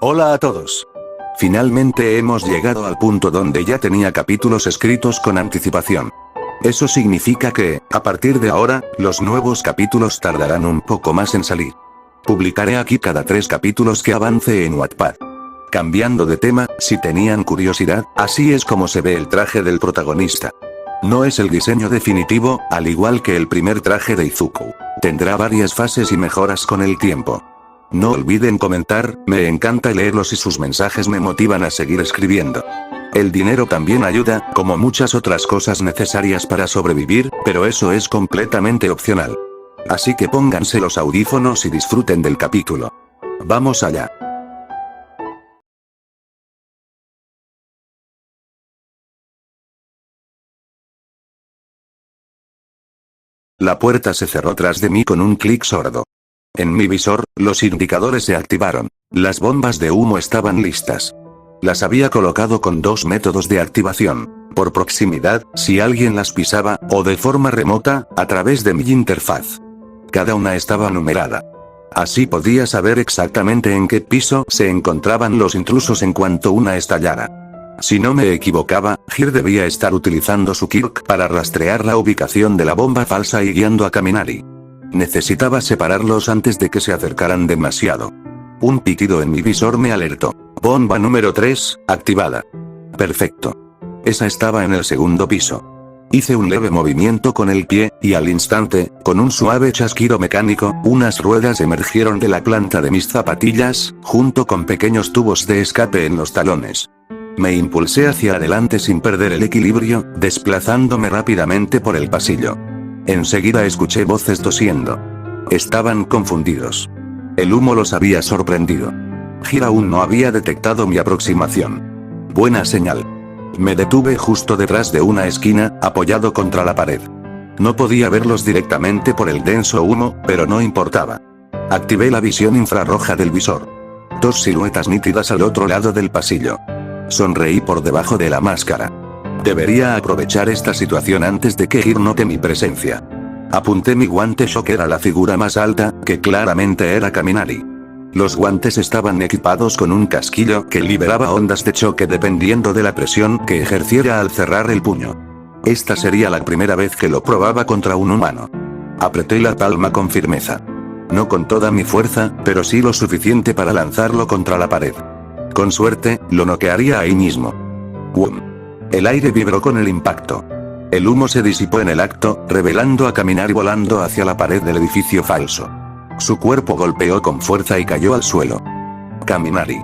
Hola a todos. Finalmente hemos llegado al punto donde ya tenía capítulos escritos con anticipación. Eso significa que, a partir de ahora, los nuevos capítulos tardarán un poco más en salir. Publicaré aquí cada 3 capítulos que avance en Wattpad. Cambiando de tema, si tenían curiosidad, así es como se ve el traje del protagonista. No es el diseño definitivo, al igual que el primer traje de Izuku. Tendrá varias fases y mejoras con el tiempo. No olviden comentar, me encanta leerlos y sus mensajes me motivan a seguir escribiendo. El dinero también ayuda, como muchas otras cosas necesarias para sobrevivir, pero eso es completamente opcional. Así que pónganse los audífonos y disfruten del capítulo. Vamos allá. La puerta se cerró tras de mí con un clic sordo. En mi visor, los indicadores se activaron. Las bombas de humo estaban listas. Las había colocado con 2 métodos de activación. Por proximidad, si alguien las pisaba, o de forma remota, a través de mi interfaz. Cada una estaba numerada. Así podía saber exactamente en qué piso se encontraban los intrusos en cuanto una estallara. Si no me equivocaba, Hir debía estar utilizando su Kirk para rastrear la ubicación de la bomba falsa y guiando a Kaminari. Necesitaba separarlos antes de que se acercaran demasiado. Un pitido en mi visor me alertó. Bomba número 3, activada. Perfecto. Esa estaba en el segundo piso. Hice un leve movimiento con el pie, y al instante, con un suave chasquido mecánico, unas ruedas emergieron de la planta de mis zapatillas, junto con pequeños tubos de escape en los talones. Me impulsé hacia adelante sin perder el equilibrio, desplazándome rápidamente por el pasillo. Enseguida escuché voces tosiendo. Estaban confundidos. El humo los había sorprendido. Hir aún no había detectado mi aproximación. Buena señal. Me detuve justo detrás de una esquina, apoyado contra la pared. No podía verlos directamente por el denso humo, pero no importaba. Activé la visión infrarroja del visor. 2 siluetas nítidas al otro lado del pasillo. Sonreí por debajo de la máscara. Debería aprovechar esta situación antes de que Hir note mi presencia. Apunté mi guante shocker a la figura más alta, que claramente era Kaminari. Los guantes estaban equipados con un casquillo que liberaba ondas de choque dependiendo de la presión que ejerciera al cerrar el puño. Esta sería la primera vez que lo probaba contra un humano. Apreté la palma con firmeza. No con toda mi fuerza, pero sí lo suficiente para lanzarlo contra la pared. Con suerte, lo noquearía ahí mismo. ¡Wum! El aire vibró con el impacto. El humo se disipó en el acto, revelando a Kaminari volando hacia la pared del edificio falso. Su cuerpo golpeó con fuerza y cayó al suelo. Kaminari.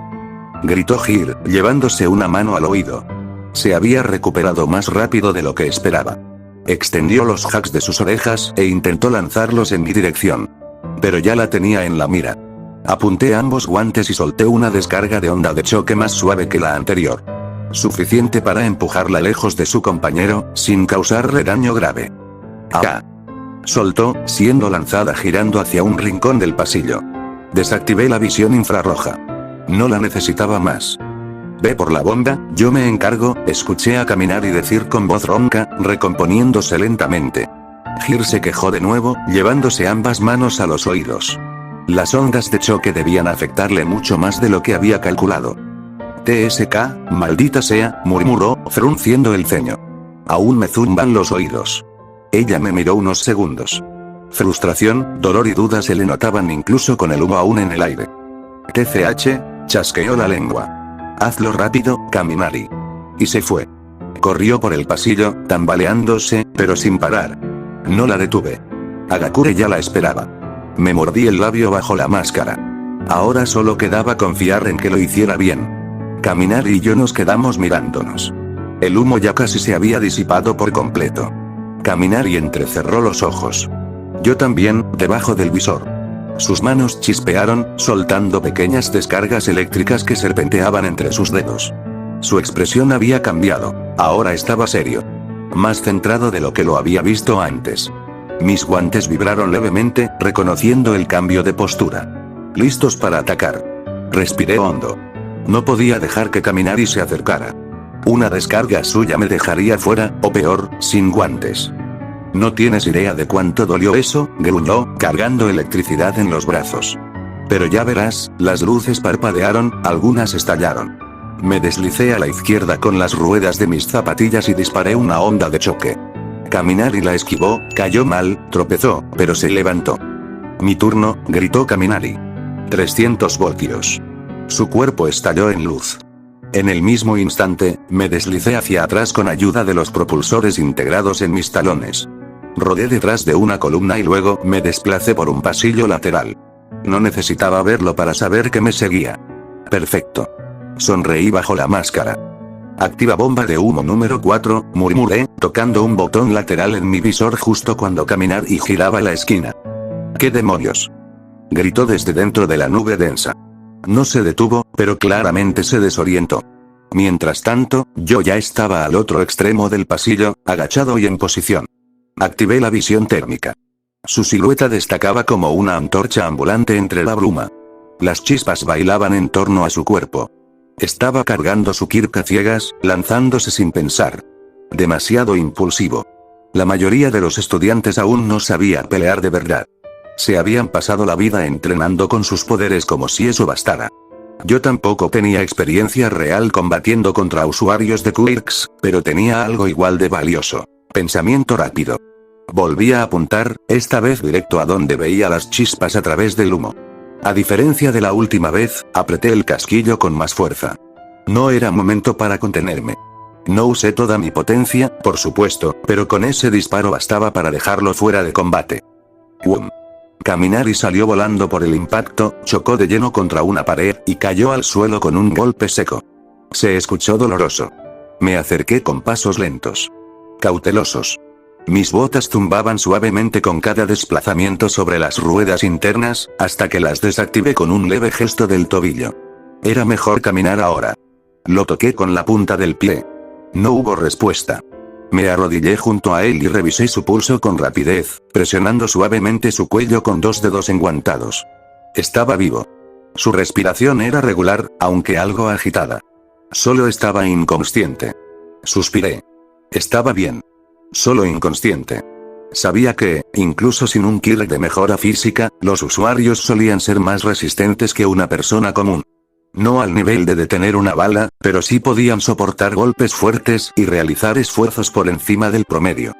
Gritó Hir, llevándose una mano al oído. Se había recuperado más rápido de lo que esperaba. Extendió los hacks de sus orejas e intentó lanzarlos en mi dirección. Pero ya la tenía en la mira. Apunté ambos guantes y solté una descarga de onda de choque más suave que la anterior. Suficiente para empujarla lejos de su compañero, sin causarle daño grave. ¡Ah! Soltó, siendo lanzada girando hacia un rincón del pasillo. Desactivé la visión infrarroja. No la necesitaba más. Ve por la bomba, yo me encargo, escuché a Kaminari decir con voz ronca, recomponiéndose lentamente. Hir se quejó de nuevo, llevándose ambas manos a los oídos. Las ondas de choque debían afectarle mucho más de lo que había calculado. TSK, maldita sea, murmuró, frunciendo el ceño. Aún me zumban los oídos. Ella me miró unos segundos. Frustración, dolor y duda se le notaban incluso con el humo aún en el aire. TCH, chasqueó la lengua. Hazlo rápido, Kaminari. Y se fue. Corrió por el pasillo, tambaleándose, pero sin parar. No la detuve. Hagakure ya la esperaba. Me mordí el labio bajo la máscara. Ahora solo quedaba confiar en que lo hiciera bien. Kaminari y yo nos quedamos mirándonos. El humo ya casi se había disipado por completo. Kaminari entrecerró los ojos. Yo también, debajo del visor. Sus manos chispearon, soltando pequeñas descargas eléctricas que serpenteaban entre sus dedos. Su expresión había cambiado, ahora estaba serio. Más centrado de lo que lo había visto antes. Mis guantes vibraron levemente, reconociendo el cambio de postura. Listos para atacar. Respiré hondo. No podía dejar que Kaminari se acercara. Una descarga suya me dejaría fuera, o peor, sin guantes. No tienes idea de cuánto dolió eso, gruñó, cargando electricidad en los brazos. Pero ya verás, las luces parpadearon, algunas estallaron. Me deslicé a la izquierda con las ruedas de mis zapatillas y disparé una onda de choque. Kaminari la esquivó, cayó mal, tropezó, pero se levantó. Mi turno, gritó Kaminari. 300 voltios. Su cuerpo estalló en luz. En el mismo instante, me deslicé hacia atrás con ayuda de los propulsores integrados en mis talones. Rodé detrás de una columna y luego me desplacé por un pasillo lateral. No necesitaba verlo para saber que me seguía. Perfecto. Sonreí bajo la máscara. Activa bomba de humo número 4, murmuré, tocando un botón lateral en mi visor justo cuando Kaminari giraba la esquina. ¿Qué demonios? Gritó desde dentro de la nube densa. No se detuvo, pero claramente se desorientó. Mientras tanto, yo ya estaba al otro extremo del pasillo, agachado y en posición. Activé la visión térmica. Su silueta destacaba como una antorcha ambulante entre la bruma. Las chispas bailaban en torno a su cuerpo. Estaba cargando su Kirk a ciegas, lanzándose sin pensar. Demasiado impulsivo. La mayoría de los estudiantes aún no sabía pelear de verdad. Se habían pasado la vida entrenando con sus poderes como si eso bastara. Yo tampoco tenía experiencia real combatiendo contra usuarios de Quirks, pero tenía algo igual de valioso. Pensamiento rápido. Volví a apuntar, esta vez directo a donde veía las chispas a través del humo. A diferencia de la última vez, apreté el casquillo con más fuerza. No era momento para contenerme. No usé toda mi potencia, por supuesto, pero con ese disparo bastaba para dejarlo fuera de combate. ¡Wum! Kaminari salió volando por el impacto, chocó de lleno contra una pared, y cayó al suelo con un golpe seco. Se escuchó doloroso. Me acerqué con pasos lentos. Cautelosos. Mis botas zumbaban suavemente con cada desplazamiento sobre las ruedas internas, hasta que las desactivé con un leve gesto del tobillo. Era mejor caminar ahora. Lo toqué con la punta del pie. No hubo respuesta. Me arrodillé junto a él y revisé su pulso con rapidez, presionando suavemente su cuello con 2 dedos enguantados. Estaba vivo. Su respiración era regular, aunque algo agitada. Solo estaba inconsciente. Suspiré. Estaba bien. Solo inconsciente. Sabía que, incluso sin un Kirk de mejora física, los usuarios solían ser más resistentes que una persona común. No al nivel de detener una bala, pero sí podían soportar golpes fuertes y realizar esfuerzos por encima del promedio.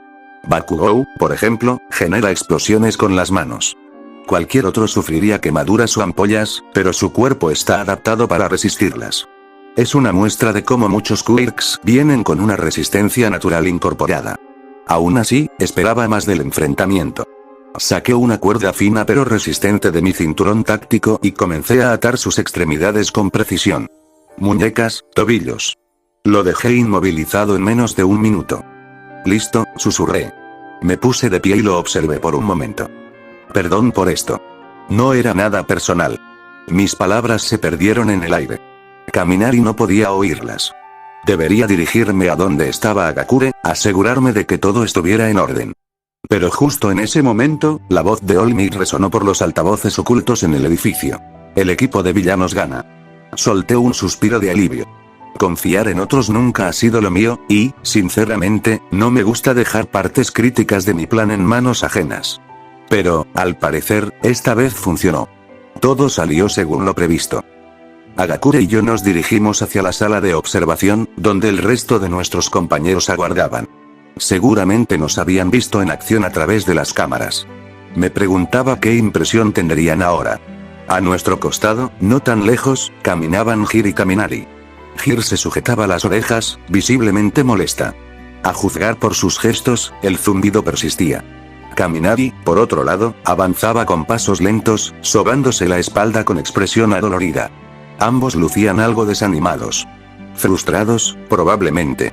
Bakugou, por ejemplo, genera explosiones con las manos. Cualquier otro sufriría quemaduras o ampollas, pero su cuerpo está adaptado para resistirlas. Es una muestra de cómo muchos Quirks vienen con una resistencia natural incorporada. Aún así, esperaba más del enfrentamiento. Saqué una cuerda fina pero resistente de mi cinturón táctico y comencé a atar sus extremidades con precisión. Muñecas, tobillos. Lo dejé inmovilizado en menos de un minuto. Listo, susurré. Me puse de pie y lo observé por un momento. Perdón por esto. No era nada personal. Mis palabras se perdieron en el aire. Kaminari no podía oírlas. Debería dirigirme a donde estaba Agakure, asegurarme de que todo estuviera en orden. Pero justo en ese momento, la voz de Olmi resonó por los altavoces ocultos en el edificio. El equipo de villanos gana. Solté un suspiro de alivio. Confiar en otros nunca ha sido lo mío, y, sinceramente, no me gusta dejar partes críticas de mi plan en manos ajenas. Pero, al parecer, esta vez funcionó. Todo salió según lo previsto. Agakure y yo nos dirigimos hacia la sala de observación, donde el resto de nuestros compañeros aguardaban. Seguramente nos habían visto en acción a través de las cámaras. Me preguntaba qué impresión tendrían ahora. A nuestro costado, no tan lejos, caminaban Hir y Kaminari. Hir se sujetaba las orejas, visiblemente molesta. A juzgar por sus gestos, el zumbido persistía. Kaminari, por otro lado, avanzaba con pasos lentos, sobándose la espalda con expresión adolorida. Ambos lucían algo desanimados. Frustrados, probablemente.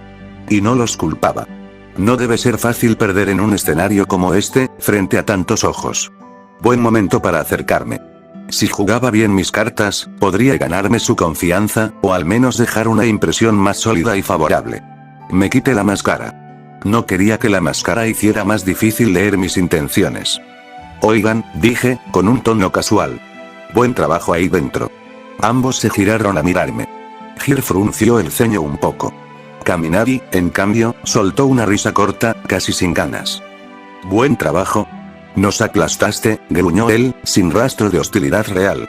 Y no los culpaba. No debe ser fácil perder en un escenario como este, frente a tantos ojos. Buen momento para acercarme. Si jugaba bien mis cartas, podría ganarme su confianza, o al menos dejar una impresión más sólida y favorable. Me quité la máscara. No quería que la máscara hiciera más difícil leer mis intenciones. Oigan, dije, con un tono casual. Buen trabajo ahí dentro. Ambos se giraron a mirarme. Hir frunció el ceño un poco. Kaminari, en cambio, soltó una risa corta, casi sin ganas. Buen trabajo. Nos aplastaste, gruñó él, sin rastro de hostilidad real.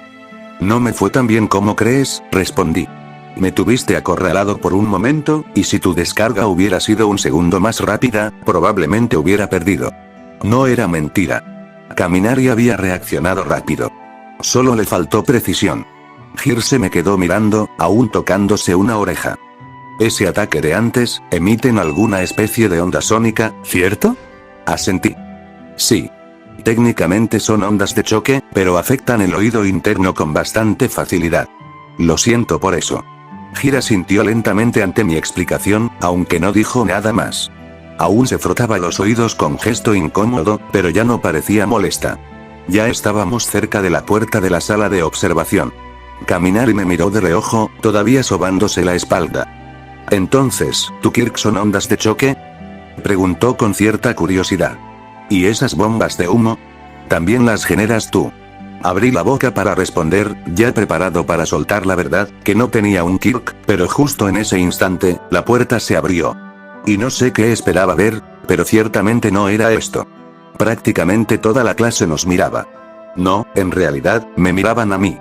No me fue tan bien como crees, respondí. Me tuviste acorralado por un momento, y si tu descarga hubiera sido un segundo más rápida, probablemente hubiera perdido. No era mentira. Kaminari había reaccionado rápido. Solo le faltó precisión. Hir se me quedó mirando, aún tocándose una oreja. Ese ataque de antes, emiten alguna especie de onda sónica, ¿cierto? Asentí. Sí. Técnicamente son ondas de choque, pero afectan el oído interno con bastante facilidad. Lo siento por eso. Hir asintió lentamente ante mi explicación, aunque no dijo nada más. Aún se frotaba los oídos con gesto incómodo, pero ya no parecía molesta. Ya estábamos cerca de la puerta de la sala de observación. Kaminari me miró de reojo, todavía sobándose la espalda. Entonces, ¿tu Kirk son ondas de choque? Preguntó con cierta curiosidad. ¿Y esas bombas de humo? ¿También las generas tú? Abrí la boca para responder, ya preparado para soltar la verdad, que no tenía un Kirk, pero justo en ese instante, la puerta se abrió. Y no sé qué esperaba ver, pero ciertamente no era esto. Prácticamente toda la clase nos miraba. No, en realidad, me miraban a mí.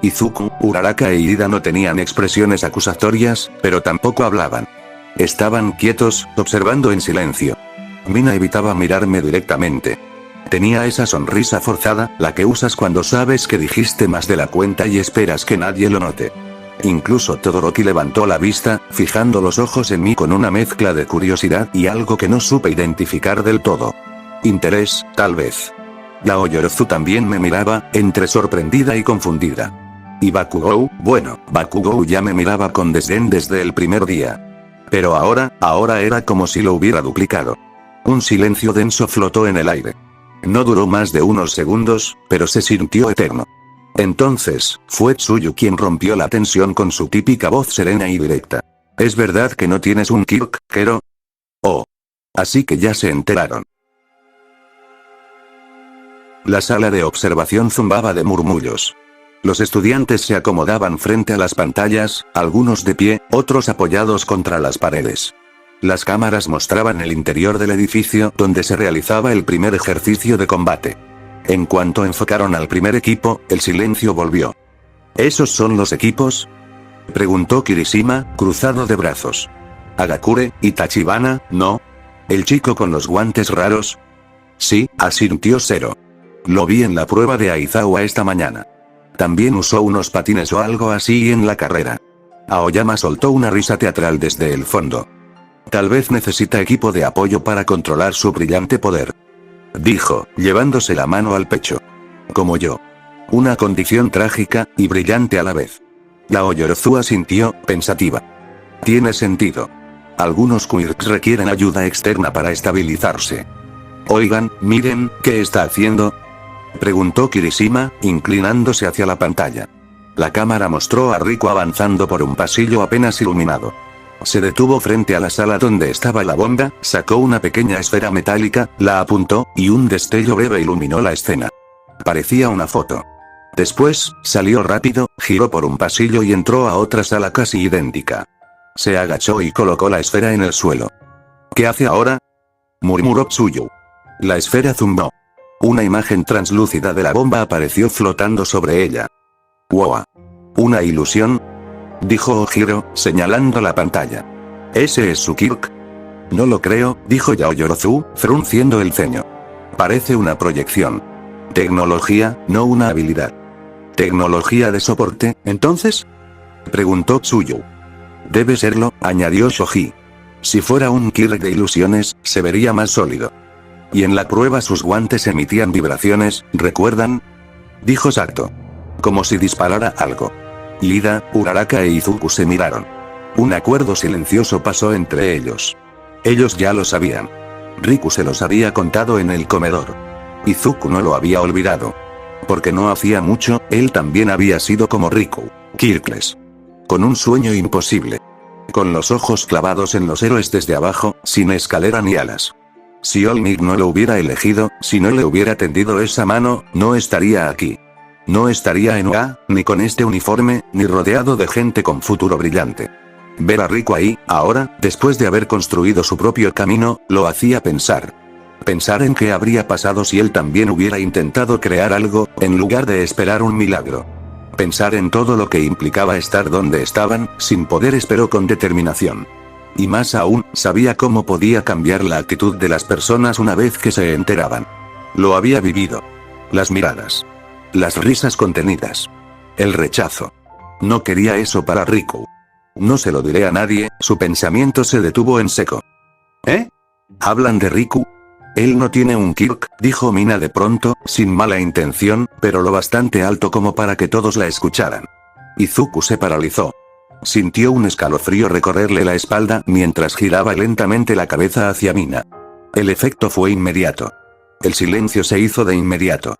Izuku, Uraraka e Ida no tenían expresiones acusatorias, pero tampoco hablaban. Estaban quietos, observando en silencio. Mina evitaba mirarme directamente. Tenía esa sonrisa forzada, la que usas cuando sabes que dijiste más de la cuenta y esperas que nadie lo note. Incluso Todoroki levantó la vista, fijando los ojos en mí con una mezcla de curiosidad y algo que no supe identificar del todo. Interés, tal vez. La Oyorozu también me miraba, entre sorprendida y confundida. Y Bakugou, bueno, Bakugou ya me miraba con desdén desde el primer día. Pero ahora era como si lo hubiera duplicado. Un silencio denso flotó en el aire. No duró más de unos segundos, pero se sintió eterno. Entonces, fue Tsuyu quien rompió la tensión con su típica voz serena y directa. ¿Es verdad que no tienes un Kirk, Kero? Oh. Así que ya se enteraron. La sala de observación zumbaba de murmullos. Los estudiantes se acomodaban frente a las pantallas, algunos de pie, otros apoyados contra las paredes. Las cámaras mostraban el interior del edificio donde se realizaba el primer ejercicio de combate. En cuanto enfocaron al primer equipo, el silencio volvió. ¿Esos son los equipos?, preguntó Kirishima, cruzado de brazos. Agakure y Tachibana, ¿no? ¿El chico con los guantes raros? Sí, asintió Zero. Lo vi en la prueba de Aizawa esta mañana. También usó unos patines o algo así en la carrera. Aoyama soltó una risa teatral desde el fondo. Tal vez necesita equipo de apoyo para controlar su brillante poder, dijo, llevándose la mano al pecho. Como yo. Una condición trágica, y brillante a la vez. La Oyorozu asintió, pensativa. Tiene sentido. Algunos quirks requieren ayuda externa para estabilizarse. Oigan, miren, ¿qué está haciendo?, preguntó Kirishima, inclinándose hacia la pantalla. La cámara mostró a Riku avanzando por un pasillo apenas iluminado. Se detuvo frente a la sala donde estaba la bomba, sacó una pequeña esfera metálica, la apuntó, y un destello breve iluminó la escena. Parecía una foto. Después, salió rápido, giró por un pasillo y entró a otra sala casi idéntica. Se agachó y colocó la esfera en el suelo. ¿Qué hace ahora?, murmuró Tsuyu. La esfera zumbó. Una imagen translúcida de la bomba apareció flotando sobre ella. ¡Wow! ¿Una ilusión?, dijo Ojiro, señalando la pantalla. ¿Ese es su Kirk? No lo creo, dijo Yaoyorozu, frunciendo el ceño. Parece una proyección. Tecnología, no una habilidad. ¿Tecnología de soporte, entonces?, preguntó Tsuyu. Debe serlo, añadió Shoji. Si fuera un Kirk de ilusiones, se vería más sólido. Y en la prueba sus guantes emitían vibraciones, ¿recuerdan?, dijo Sato. Como si disparara algo. Ida, Uraraka e Izuku se miraron. Un acuerdo silencioso pasó entre ellos. Ellos ya lo sabían. Riku se los había contado en el comedor. Izuku no lo había olvidado. Porque no hacía mucho, él también había sido como Riku, Kirkless. Con un sueño imposible. Con los ojos clavados en los héroes desde abajo, sin escalera ni alas. Si Olmig no lo hubiera elegido, si no le hubiera tendido esa mano, no estaría aquí. No estaría en OA, ni con este uniforme, ni rodeado de gente con futuro brillante. Ver a Riku ahí, ahora, después de haber construido su propio camino, lo hacía pensar. Pensar en qué habría pasado si él también hubiera intentado crear algo, en lugar de esperar un milagro. Pensar en todo lo que implicaba estar donde estaban, sin poderes pero con determinación. Y más aún, sabía cómo podía cambiar la actitud de las personas una vez que se enteraban. Lo había vivido. Las miradas. Las risas contenidas. El rechazo. No quería eso para Riku. No se lo diré a nadie, su pensamiento se detuvo en seco. ¿Eh? ¿Hablan de Riku? Él no tiene un Kirk, dijo Mina de pronto, sin mala intención, pero lo bastante alto como para que todos la escucharan. Izuku se paralizó. Sintió un escalofrío recorrerle la espalda mientras giraba lentamente la cabeza hacia Mina. El efecto fue inmediato. El silencio se hizo de inmediato.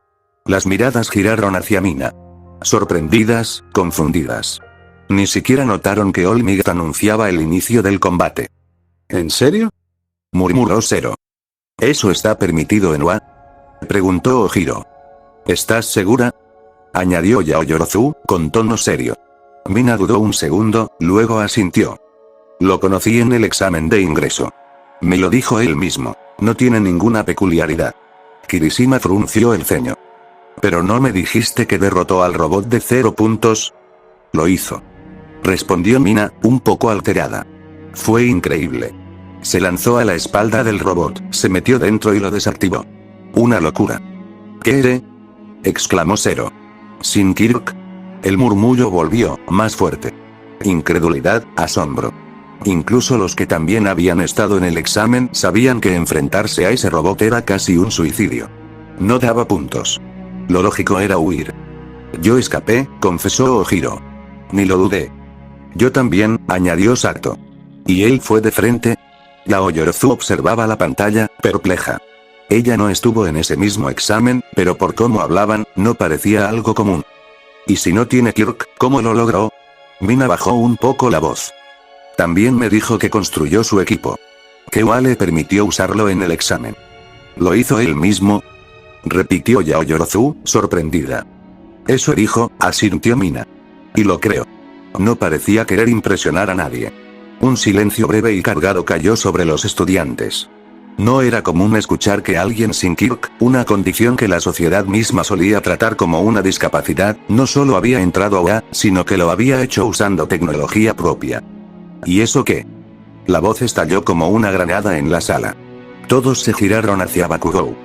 Las miradas giraron hacia Mina. Sorprendidas, confundidas. Ni siquiera notaron que All Might anunciaba el inicio del combate. ¿En serio?, murmuró Zero. ¿Eso está permitido en Wa?, preguntó Ojiro. ¿Estás segura?, añadió Yaoyorozu, con tono serio. Mina dudó un segundo, luego asintió. Lo conocí en el examen de ingreso. Me lo dijo él mismo. No tiene ninguna peculiaridad. Kirishima frunció el ceño. ¿Pero no me dijiste que derrotó al robot de 0 puntos? Lo hizo. Respondió Mina, un poco alterada. Fue increíble. Se lanzó a la espalda del robot, se metió dentro y lo desactivó. Una locura. ¿Qué era?, exclamó Zero. ¿Sin Kirk? El murmullo volvió, más fuerte. Incredulidad, asombro. Incluso los que también habían estado en el examen sabían que enfrentarse a ese robot era casi un suicidio. No daba puntos. Lo lógico era huir. Yo escapé, confesó Ojiro. Ni lo dudé. Yo también, añadió Sato. ¿Y él fue de frente? Yaoyorozu observaba la pantalla, perpleja. Ella no estuvo en ese mismo examen, pero por cómo hablaban, no parecía algo común. ¿Y si no tiene Kirk, cómo lo logró? Mina bajó un poco la voz. También me dijo que construyó su equipo. Que Wa le permitió usarlo en el examen. ¿Lo hizo él mismo?, repitió Yaoyorozu, sorprendida. Eso dijo, asintió Mina. Y lo creo. No parecía querer impresionar a nadie. Un silencio breve y cargado cayó sobre los estudiantes. No era común escuchar que alguien sin Kirk, una condición que la sociedad misma solía tratar como una discapacidad, no solo había entrado a Wa, sino que lo había hecho usando tecnología propia. ¿Y eso qué? La voz estalló como una granada en la sala. Todos se giraron hacia Bakugou.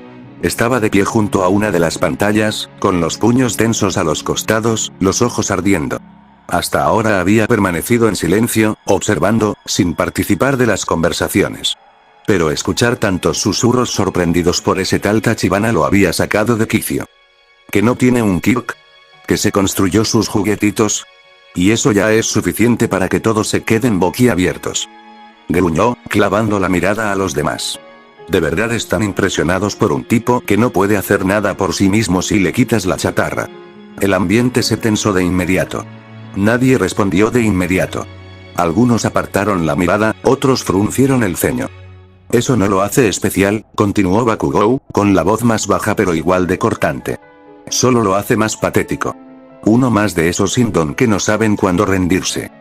Estaba de pie junto a una de las pantallas, con los puños tensos a los costados, los ojos ardiendo. Hasta ahora había permanecido en silencio, observando, sin participar de las conversaciones. Pero escuchar tantos susurros sorprendidos por ese tal Tachibana lo había sacado de quicio. ¿Que no tiene un Kirk? ¿Que se construyó sus juguetitos? Y eso ya es suficiente para que todos se queden boquiabiertos. Gruñó, clavando la mirada a los demás. ¿De verdad están impresionados por un tipo que no puede hacer nada por sí mismo si le quitas la chatarra? El ambiente se tensó de inmediato. Nadie respondió de inmediato. Algunos apartaron la mirada, otros fruncieron el ceño. Eso no lo hace especial, continuó Bakugou, con la voz más baja pero igual de cortante. Solo lo hace más patético. Uno más de esos sin don que no saben cuándo rendirse.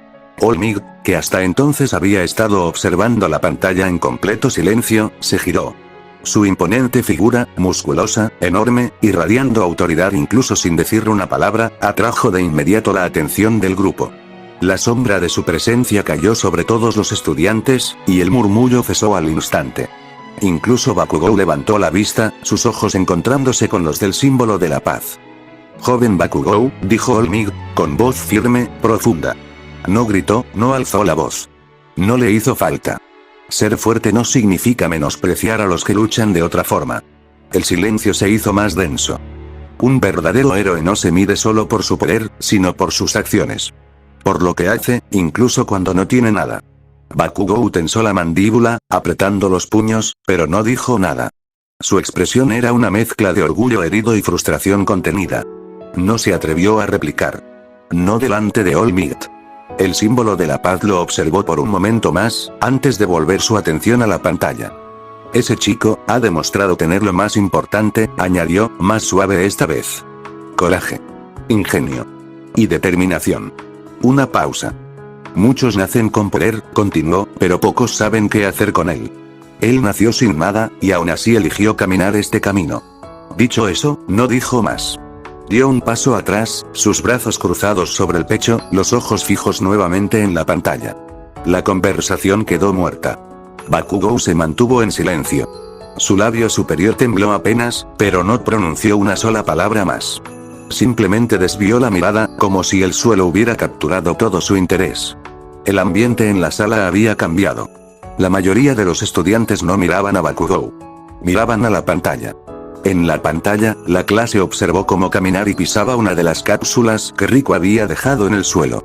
All Might, que hasta entonces había estado observando la pantalla en completo silencio, se giró. Su imponente figura, musculosa, enorme, irradiando autoridad incluso sin decir una palabra, atrajo de inmediato la atención del grupo. La sombra de su presencia cayó sobre todos los estudiantes, y el murmullo cesó al instante. Incluso Bakugou levantó la vista, sus ojos encontrándose con los del símbolo de la paz. Joven Bakugou, dijo All Might, con voz firme, profunda. No gritó, no alzó la voz. No le hizo falta. Ser fuerte no significa menospreciar a los que luchan de otra forma. El silencio se hizo más denso. Un verdadero héroe no se mide solo por su poder, sino por sus acciones. Por lo que hace, incluso cuando no tiene nada. Bakugou tensó la mandíbula, apretando los puños, pero no dijo nada. Su expresión era una mezcla de orgullo herido y frustración contenida. No se atrevió a replicar. No delante de All Might. El símbolo de la paz lo observó por un momento más, antes de volver su atención a la pantalla. Ese chico, ha demostrado tener lo más importante, añadió, más suave esta vez. Coraje. Ingenio. Y determinación. Una pausa. Muchos nacen con poder, continuó, pero pocos saben qué hacer con él. Él nació sin nada, y aún así eligió caminar este camino. Dicho eso, no dijo más. dio un paso atrás, sus brazos cruzados sobre el pecho, los ojos fijos nuevamente en la pantalla. La conversación quedó muerta. Bakugou se mantuvo en silencio. Su labio superior tembló apenas, pero no pronunció una sola palabra más. Simplemente desvió la mirada, como si el suelo hubiera capturado todo su interés. El ambiente en la sala había cambiado. La mayoría de los estudiantes no miraban a Bakugou. Miraban a la pantalla. En la pantalla, la clase observó cómo Kaminari pisaba una de las cápsulas que Riku había dejado en el suelo.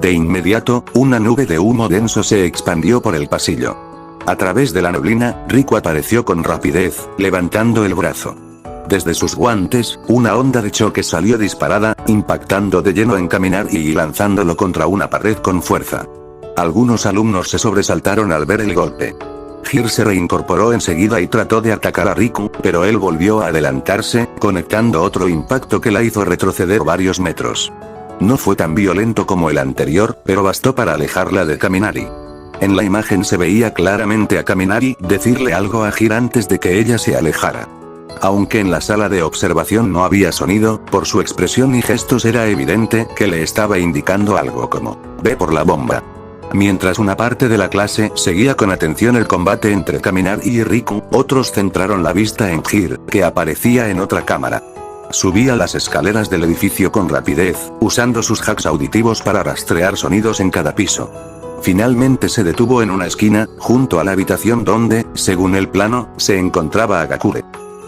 De inmediato, una nube de humo denso se expandió por el pasillo. A través de la neblina, Riku apareció con rapidez, levantando el brazo. Desde sus guantes, una onda de choque salió disparada, impactando de lleno en Kaminari y lanzándolo contra una pared con fuerza. Algunos alumnos se sobresaltaron al ver el golpe. Hir se reincorporó enseguida y trató de atacar a Riku, pero él volvió a adelantarse, conectando otro impacto que la hizo retroceder varios metros. No fue tan violento como el anterior, pero bastó para alejarla de Kaminari. En la imagen se veía claramente a Kaminari decirle algo a Hir antes de que ella se alejara. Aunque en la sala de observación no había sonido, por su expresión y gestos era evidente que le estaba indicando algo como, ve por la bomba. Mientras una parte de la clase seguía con atención el combate entre Kaminari y Riku, otros centraron la vista en Hir, que aparecía en otra cámara. Subía las escaleras del edificio con rapidez, usando sus hacks auditivos para rastrear sonidos en cada piso. Finalmente se detuvo en una esquina, junto a la habitación donde, según el plano, se encontraba Agakure.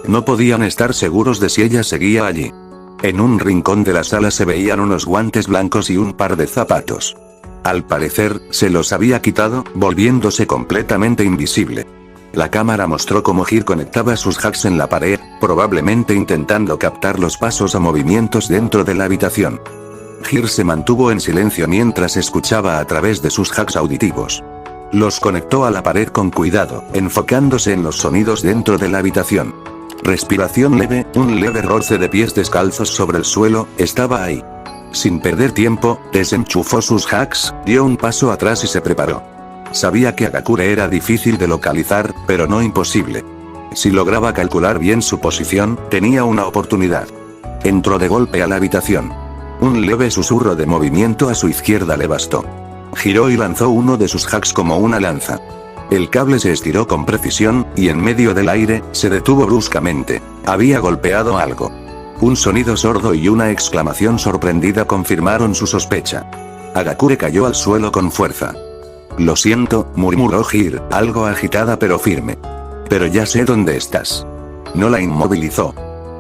No podían estar seguros de si ella seguía allí. En un rincón de la sala se veían unos guantes blancos y un par de zapatos. Al parecer, se los había quitado, volviéndose completamente invisible. La cámara mostró cómo Hir conectaba sus hacks en la pared, probablemente intentando captar los pasos o movimientos dentro de la habitación. Hir se mantuvo en silencio mientras escuchaba a través de sus hacks auditivos. Los conectó a la pared con cuidado, enfocándose en los sonidos dentro de la habitación. Respiración leve, un leve roce de pies descalzos sobre el suelo, estaba ahí. Sin perder tiempo, desenchufó sus hacks, dio un paso atrás y se preparó. Sabía que Agakure era difícil de localizar, pero no imposible. Si lograba calcular bien su posición, tenía una oportunidad. Entró de golpe a la habitación. Un leve susurro de movimiento a su izquierda le bastó. Giró y lanzó uno de sus hacks como una lanza. El cable se estiró con precisión, y en medio del aire, se detuvo bruscamente. Había golpeado algo. Un sonido sordo y una exclamación sorprendida confirmaron su sospecha. Agakure cayó al suelo con fuerza. Lo siento, murmuró Hir, algo agitada pero firme. Pero ya sé dónde estás. No la inmovilizó.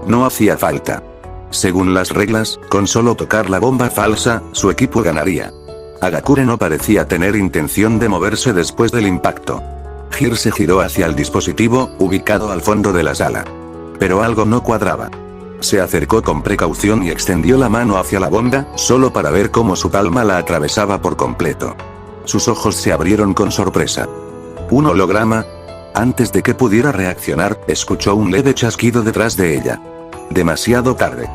No hacía falta. Según las reglas, con solo tocar la bomba falsa, su equipo ganaría. Agakure no parecía tener intención de moverse después del impacto. Hir se giró hacia el dispositivo, ubicado al fondo de la sala. Pero algo no cuadraba. Se acercó con precaución y extendió la mano hacia la bomba, solo para ver cómo su palma la atravesaba por completo. Sus ojos se abrieron con sorpresa. ¿Un holograma? Antes de que pudiera reaccionar, escuchó un leve chasquido detrás de ella. Demasiado tarde.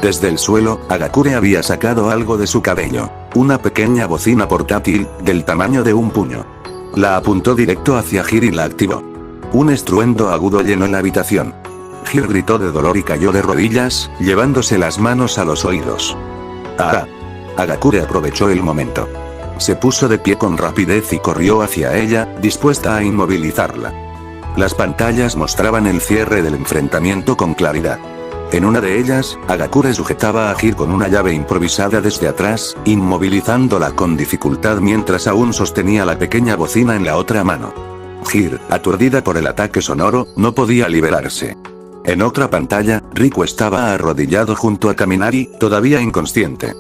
Desde el suelo, Agakure había sacado algo de su cabello. Una pequeña bocina portátil, del tamaño de un puño. La apuntó directo hacia Hir y la activó. Un estruendo agudo llenó la habitación. Hir gritó de dolor y cayó de rodillas, llevándose las manos a los oídos. ¡Ah! Agakure aprovechó el momento. Se puso de pie con rapidez y corrió hacia ella, dispuesta a inmovilizarla. Las pantallas mostraban el cierre del enfrentamiento con claridad. En una de ellas, Agakure sujetaba a Hir con una llave improvisada desde atrás, inmovilizándola con dificultad mientras aún sostenía la pequeña bocina en la otra mano. Hir, aturdida por el ataque sonoro, no podía liberarse. En otra pantalla, Riku estaba arrodillado junto a Kaminari, todavía inconsciente.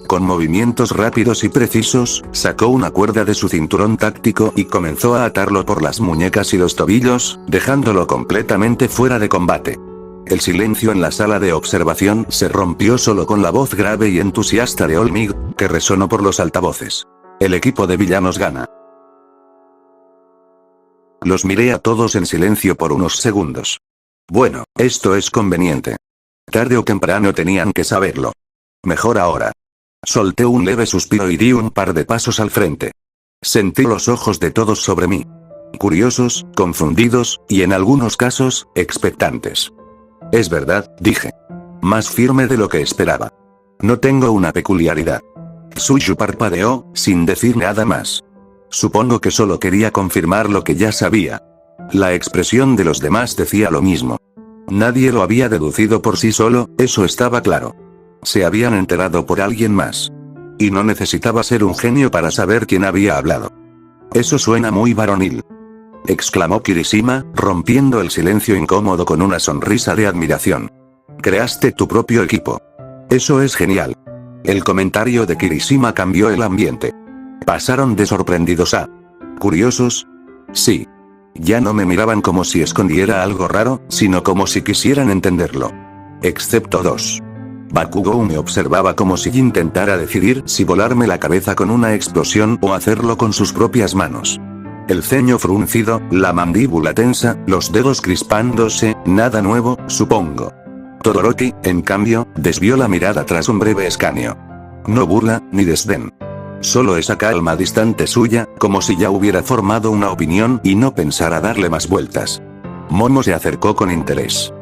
Con movimientos rápidos y precisos, sacó una cuerda de su cinturón táctico y comenzó a atarlo por las muñecas y los tobillos, dejándolo completamente fuera de combate. El silencio en la sala de observación se rompió solo con la voz grave y entusiasta de Olmig, que resonó por los altavoces. El equipo de villanos gana. Los miré a todos en silencio por unos segundos. Bueno, esto es conveniente. Tarde o temprano tenían que saberlo. Mejor ahora. Solté un leve suspiro y di un par de pasos al frente. Sentí los ojos de todos sobre mí. Curiosos, confundidos, y en algunos casos, expectantes. Es verdad, dije. más firme de lo que esperaba. No tengo una peculiaridad. Suyu parpadeó, sin decir nada más. Supongo que solo quería confirmar lo que ya sabía. La expresión de los demás decía lo mismo. Nadie lo había deducido por sí solo, eso estaba claro. Se habían enterado por alguien más. Y no necesitaba ser un genio para saber quién había hablado. Eso suena muy varonil, exclamó Kirishima, rompiendo el silencio incómodo con una sonrisa de admiración. Creaste tu propio equipo. Eso es genial. El comentario de Kirishima cambió el ambiente. Pasaron de sorprendidos a curiosos. Sí. Ya no me miraban como si escondiera algo raro, sino como si quisieran entenderlo. Excepto dos. Bakugou me observaba como si intentara decidir si volarme la cabeza con una explosión o hacerlo con sus propias manos. El ceño fruncido, la mandíbula tensa, los dedos crispándose, nada nuevo, supongo. Todoroki, en cambio, desvió la mirada tras un breve escaneo. No burla, ni desdén. Solo esa calma distante suya, como si ya hubiera formado una opinión y no pensara darle más vueltas. Momo se acercó con interés.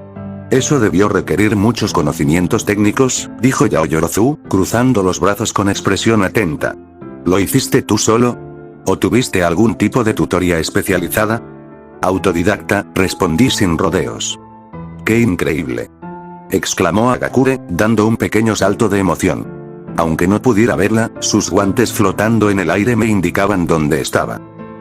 Eso debió requerir muchos conocimientos técnicos, dijo Yaoyorozu, cruzando los brazos con expresión atenta. ¿Lo hiciste tú solo? ¿O tuviste algún tipo de tutoría especializada? Autodidacta, respondí sin rodeos. ¡Qué increíble!, exclamó Agakure, dando un pequeño salto de emoción. Aunque no pudiera verla, sus guantes flotando en el aire me indicaban dónde estaba.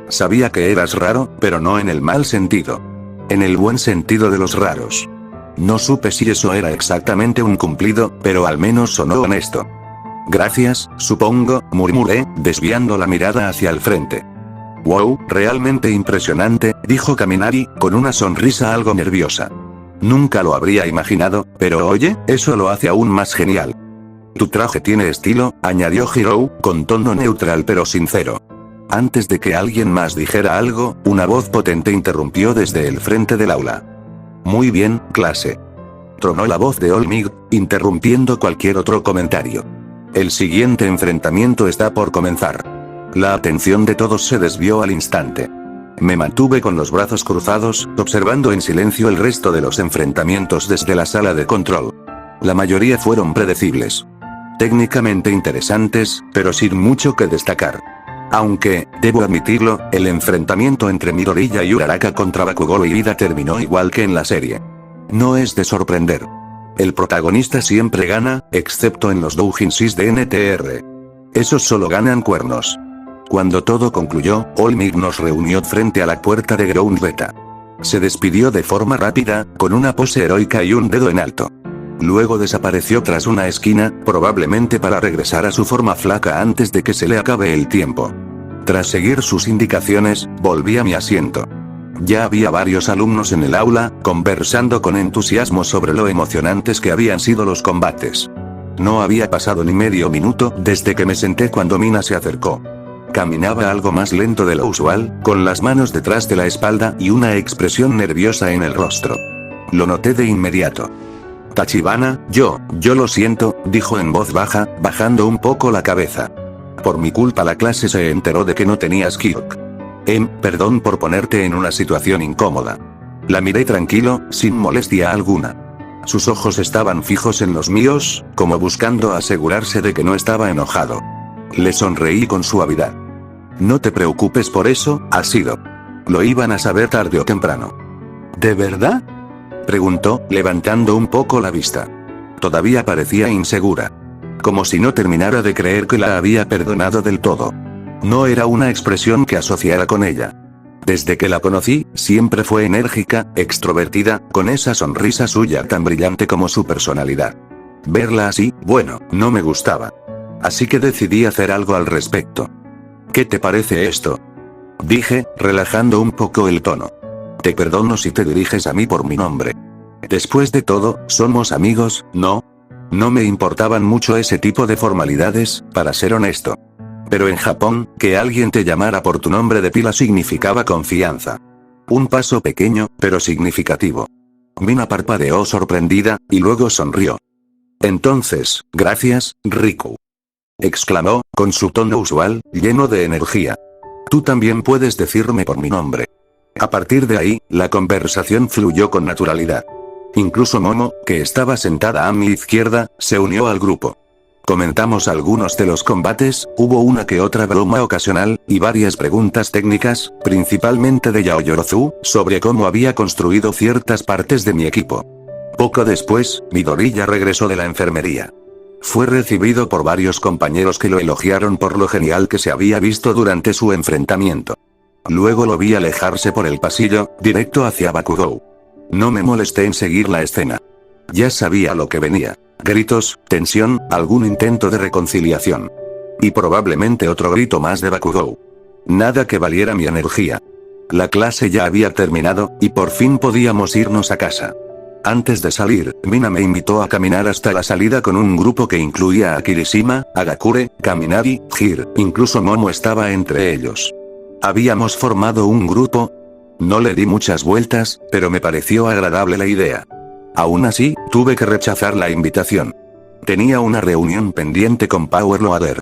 Sabía que eras raro, pero no en el mal sentido. En el buen sentido de los raros. No supe si eso era exactamente un cumplido, pero al menos sonó honesto. Gracias, supongo, murmuré, desviando la mirada hacia el frente. Wow, realmente impresionante, dijo Kaminari, con una sonrisa algo nerviosa. Nunca lo habría imaginado, pero oye, eso lo hace aún más genial. Tu traje tiene estilo, añadió Hirou, con tono neutral pero sincero. Antes de que alguien más dijera algo, una voz potente interrumpió desde el frente del aula. Muy bien, clase. Tronó la voz de Olmig, interrumpiendo cualquier otro comentario. El siguiente enfrentamiento está por comenzar. La atención de todos se desvió al instante. Me mantuve con los brazos cruzados, observando en silencio el resto de los enfrentamientos desde la sala de control. La mayoría fueron predecibles. Técnicamente interesantes, pero sin mucho que destacar. Aunque, debo admitirlo, el enfrentamiento entre Midoriya y Uraraka contra Bakugou y Ida terminó igual que en la serie. No es de sorprender. El protagonista siempre gana, excepto en los doujinshis de NTR. Esos solo ganan cuernos. Cuando todo concluyó, Olmig nos reunió frente a la puerta de Ground Beta. Se despidió de forma rápida, con una pose heroica y un dedo en alto. Luego desapareció tras una esquina, probablemente para regresar a su forma flaca antes de que se le acabe el tiempo. Tras seguir sus indicaciones, volví a mi asiento. Ya había varios alumnos en el aula, conversando con entusiasmo sobre lo emocionantes que habían sido los combates. No había pasado ni medio minuto desde que me senté cuando Mina se acercó. Caminaba algo más lento de lo usual, con las manos detrás de la espalda y una expresión nerviosa en el rostro. Lo noté de inmediato. Tachibana, yo lo siento, dijo en voz baja, bajando un poco la cabeza. Por mi culpa la clase se enteró de que no tenías Kyok. Perdón por ponerte en una situación incómoda. La miré tranquilo, sin molestia alguna. Sus ojos estaban fijos en los míos, como buscando asegurarse de que no estaba enojado. Le sonreí con suavidad. No te preocupes por eso, ha sido. Lo iban a saber tarde o temprano. ¿De verdad?, preguntó, levantando un poco la vista. Todavía parecía insegura. Como si no terminara de creer que la había perdonado del todo. No era una expresión que asociara con ella. Desde que la conocí, siempre fue enérgica, extrovertida, con esa sonrisa suya tan brillante como su personalidad. Verla así, bueno, no me gustaba. Así que decidí hacer algo al respecto. ¿Qué te parece esto?, dije, relajando un poco el tono. Te perdono si te diriges a mí por mi nombre. Después de todo, somos amigos, ¿no? No me importaban mucho ese tipo de formalidades, para ser honesto. Pero en Japón, que alguien te llamara por tu nombre de pila significaba confianza. Un paso pequeño, pero significativo. Mina parpadeó sorprendida, y luego sonrió. Entonces, gracias, Riku, exclamó, con su tono usual, lleno de energía. Tú también puedes decirme por mi nombre. A partir de ahí, la conversación fluyó con naturalidad. Incluso Momo, que estaba sentada a mi izquierda, se unió al grupo. Comentamos algunos de los combates, hubo una que otra broma ocasional, y varias preguntas técnicas, principalmente de Yaoyorozu, sobre cómo había construido ciertas partes de mi equipo. Poco después, Midoriya regresó de la enfermería. Fue recibido por varios compañeros que lo elogiaron por lo genial que se había visto durante su enfrentamiento. Luego lo vi alejarse por el pasillo, directo hacia Bakugou. No me molesté en seguir la escena. Ya sabía lo que venía. Gritos, tensión, algún intento de reconciliación. Y probablemente otro grito más de Bakugou. Nada que valiera mi energía. La clase ya había terminado, y por fin podíamos irnos a casa. Antes de salir, Mina me invitó a caminar hasta la salida con un grupo que incluía a Kirishima, Agakure, Kaminari, Hir, incluso Momo estaba entre ellos. Habíamos formado un grupo. No le di muchas vueltas, pero me pareció agradable la idea. Aún así, tuve que rechazar la invitación. Tenía una reunión pendiente con Power Loader.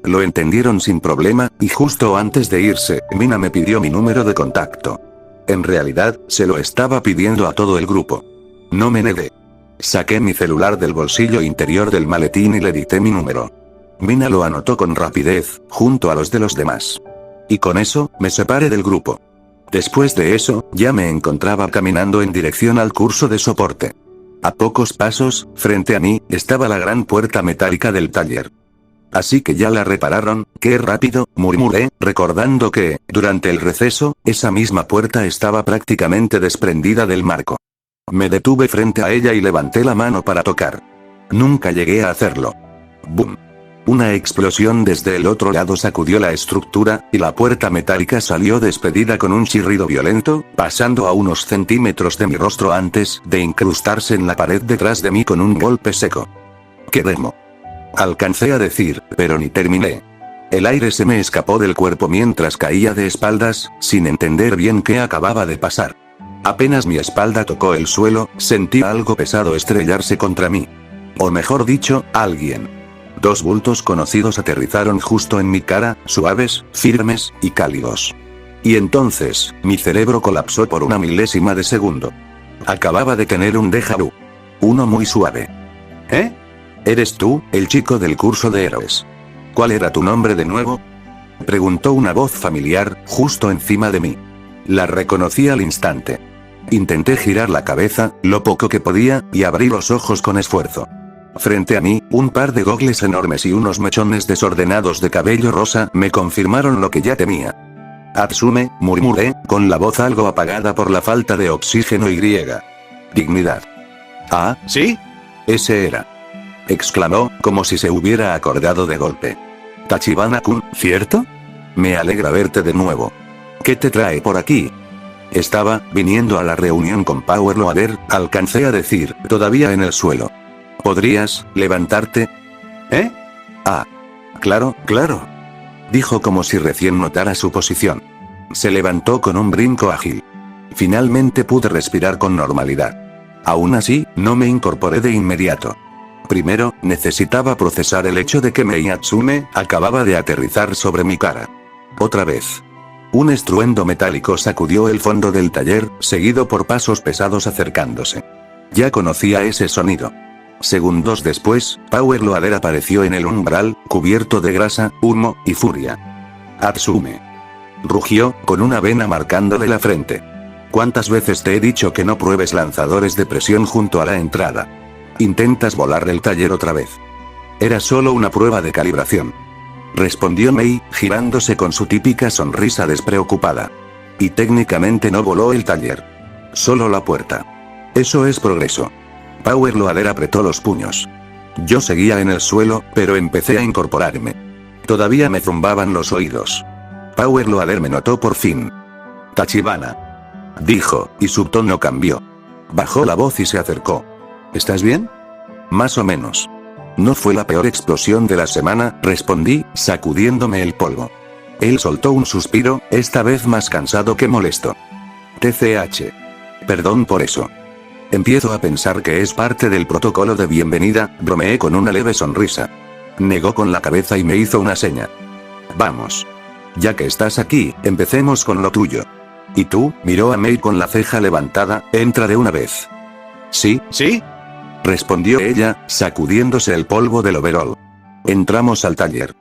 Lo entendieron sin problema, y justo antes de irse, Mina me pidió mi número de contacto. En realidad, se lo estaba pidiendo a todo el grupo. No me negué. Saqué mi celular del bolsillo interior del maletín y le dicté mi número. Mina lo anotó con rapidez, junto a los de los demás. Y con eso, me separé del grupo. Después de eso, ya me encontraba caminando en dirección al curso de soporte. A pocos pasos, frente a mí, estaba la gran puerta metálica del taller. Así que ya la repararon, qué rápido, murmuré, recordando que, durante el receso, esa misma puerta estaba prácticamente desprendida del marco. Me detuve frente a ella y levanté la mano para tocar. Nunca llegué a hacerlo. ¡Bum! Una explosión desde el otro lado sacudió la estructura, y la puerta metálica salió despedida con un chirrido violento, pasando a unos centímetros de mi rostro antes de incrustarse en la pared detrás de mí con un golpe seco. ¡Qué demo! Alcancé a decir, pero ni terminé. El aire se me escapó del cuerpo mientras caía de espaldas, sin entender bien qué acababa de pasar. Apenas mi espalda tocó el suelo, sentí algo pesado estrellarse contra mí. O mejor dicho, alguien. Dos bultos conocidos aterrizaron justo en mi cara, suaves, firmes, y cálidos. Y entonces, mi cerebro colapsó por una milésima de segundo. Acababa de tener un déjà vu. Uno muy suave. ¿Eh? ¿Eres tú, el chico del curso de héroes? ¿Cuál era tu nombre de nuevo? Preguntó una voz familiar, justo encima de mí. La reconocí al instante. Intenté girar la cabeza, lo poco que podía, y abrí los ojos con esfuerzo. Frente a mí, un par de gogles enormes y unos mechones desordenados de cabello rosa me confirmaron lo que ya temía. Atsume, murmuré, con la voz algo apagada por la falta de oxígeno y griega. Dignidad. Ah, ¿sí? Ese era. Exclamó, como si se hubiera acordado de golpe. Tachibana-kun, ¿cierto? Me alegra verte de nuevo. ¿Qué te trae por aquí? Estaba viniendo a la reunión con Power Loader, alcancé a decir, todavía en el suelo. ¿Podrías levantarte? ¿Eh? Ah. Claro, claro. Dijo como si recién notara su posición. Se levantó con un brinco ágil. Finalmente pude respirar con normalidad. Aún así, no me incorporé de inmediato. Primero, necesitaba procesar el hecho de que Mei Atsume acababa de aterrizar sobre mi cara. Otra vez. Un estruendo metálico sacudió el fondo del taller, seguido por pasos pesados acercándose. Ya conocía ese sonido. Segundos después, Power Loader apareció en el umbral, cubierto de grasa, humo y furia. Atsume. Rugió, con una vena marcándole la frente. ¿Cuántas veces te he dicho que no pruebes lanzadores de presión junto a la entrada? ¿Intentas volar el taller otra vez? Era solo una prueba de calibración. Respondió Mei, girándose con su típica sonrisa despreocupada. Y técnicamente no voló el taller. Solo la puerta. Eso es progreso. Power Loader apretó los puños. Yo seguía en el suelo, pero empecé a incorporarme. Todavía me zumbaban los oídos. Power Loader me notó por fin. Tachibana. Dijo, y su tono cambió. Bajó la voz y se acercó. ¿Estás bien? Más o menos. No fue la peor explosión de la semana, respondí, sacudiéndome el polvo. Él soltó un suspiro, esta vez más cansado que molesto. TCH. Perdón por eso. Empiezo a pensar que es parte del protocolo de bienvenida, bromeé con una leve sonrisa. Negó con la cabeza y me hizo una seña. Vamos. Ya que estás aquí, empecemos con lo tuyo. ¿Y tú? Miró a Mei con la ceja levantada, entra de una vez. Sí, ¿Sí? respondió ella, sacudiéndose el polvo del overol. Entramos al taller.